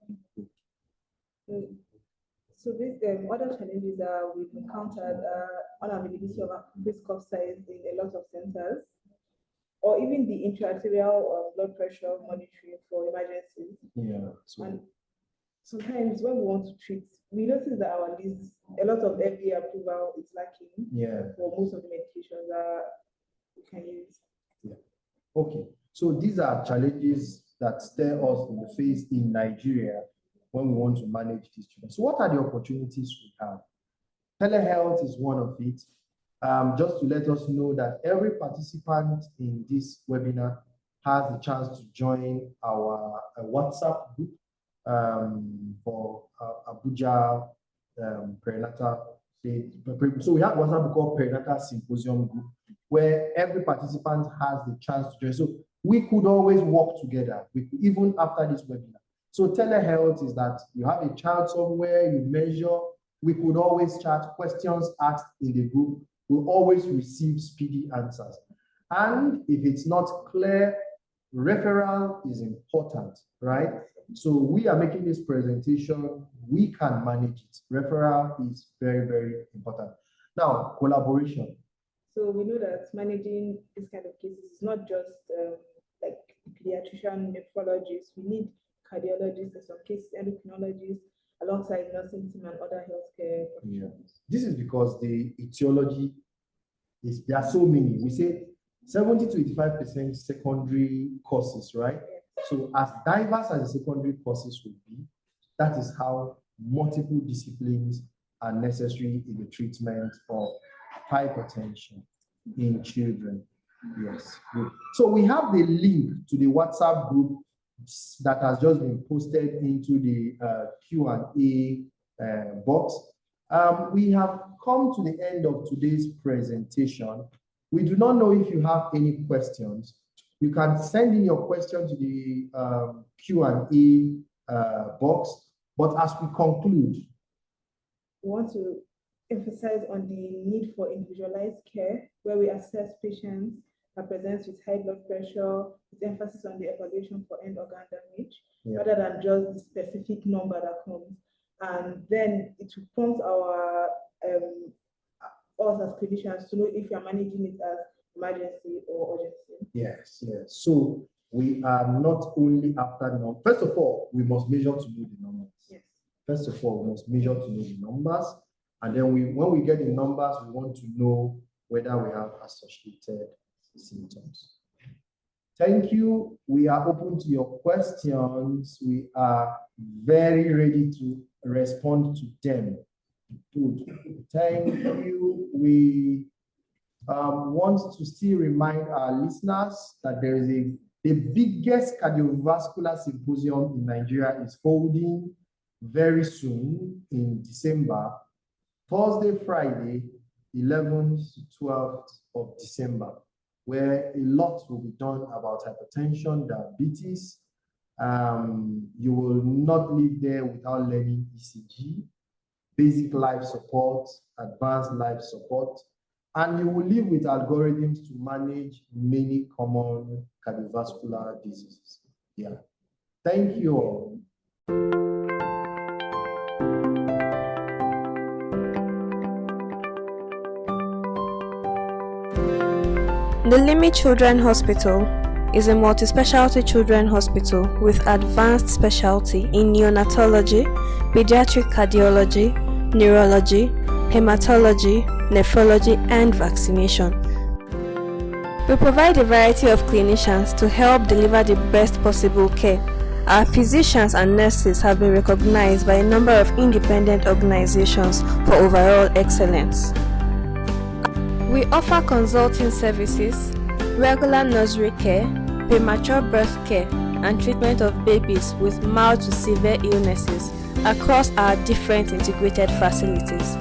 C: So these other challenges that we've encountered unavailability of risk of size in a lot of centers, or even the intra-arterial blood pressure monitoring for emergencies.
B: Yeah.
C: And sometimes when we want to treat, we notice that our list, a lot of FDA approval is lacking for most of the medications that we can use.
B: Yeah. Okay. So these are challenges that stare us in the face in Nigeria when we want to manage these children. So what are the opportunities we have? Telehealth is one of it. Just to let us know that every participant in this webinar has the chance to join our WhatsApp group for Abuja perinatal. So we have WhatsApp group called Perinatal Symposium Group, where every participant has the chance to join. So we could always work together, even after this webinar. So telehealth is that you have a child somewhere, you measure, we could always chat, questions asked in the group, we'll always receive speedy answers. And if it's not clear, referral is important, right? So we are making this presentation, we can manage it. Referral is very, very important. Now, collaboration.
C: So we know that managing this kind of cases is not just like pediatrician, nephrologists. We need cardiologists, in some cases, endocrinologists, alongside nursing team and other healthcare professionals.
B: This is because the etiology is, there are so many. We say 70 to 85% secondary causes, right? So as diverse as the secondary causes would be, that is how multiple disciplines are necessary in the treatment of hypertension in children. Yes, good. So we have the link to the WhatsApp group that has just been posted into the Q&A box. We have come to the end of today's presentation. We do not know if you have any questions. You can send in your question to the Q&A box. But as we conclude,
C: we want to emphasize on the need for individualized care, where we assess patients that present with high blood pressure, with emphasis on the evaluation for end organ damage, rather than just the specific number that comes. And then it will prompt our us as clinicians to know if you're managing it as emergency or urgency?
B: Yes. So we are not only after numbers. First of all, we must measure to know the numbers.
C: Yes.
B: First of all, we must measure to know the numbers. And then when we get the numbers, we want to know whether we have associated symptoms. Thank you. We are open to your questions. We are very ready to respond to them. Good. Thank you. We want to still remind our listeners that there is the biggest cardiovascular symposium in Nigeria is holding very soon in December, Thursday, Friday, 11th to 12th of December, where a lot will be done about hypertension, diabetes. You will not leave there without learning ECG, basic life support, advanced life support, and you will live with algorithms to manage many common cardiovascular diseases. Yeah. Thank you all.
A: The Limit Children's Hospital is a multi-specialty children's hospital with advanced specialty in neonatology, pediatric cardiology, neurology, hematology, nephrology, and vaccination. We provide a variety of clinicians to help deliver the best possible care. Our physicians and nurses have been recognized by a number of independent organizations for overall excellence. We offer consulting services, regular nursery care, premature birth care, and treatment of babies with mild to severe illnesses across our different integrated facilities.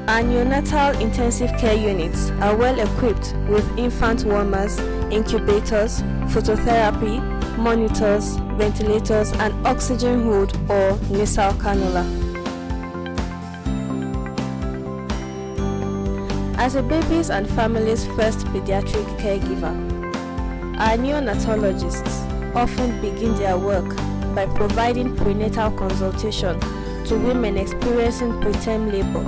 A: Our neonatal intensive care units are well equipped with infant warmers, incubators, phototherapy, monitors, ventilators, and oxygen hood or nasal cannula. As a baby's and family's first pediatric caregiver, our neonatologists often begin their work by providing prenatal consultation to women experiencing preterm labor,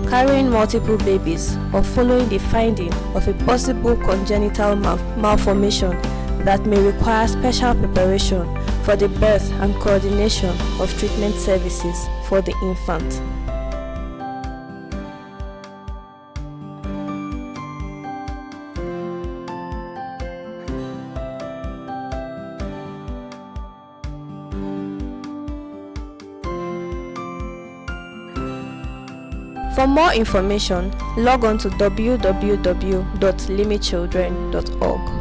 A: carrying multiple babies, or following the finding of a possible congenital malformation that may require special preparation for the birth and coordination of treatment services for the infant. For more information, log on to www.limitchildren.org.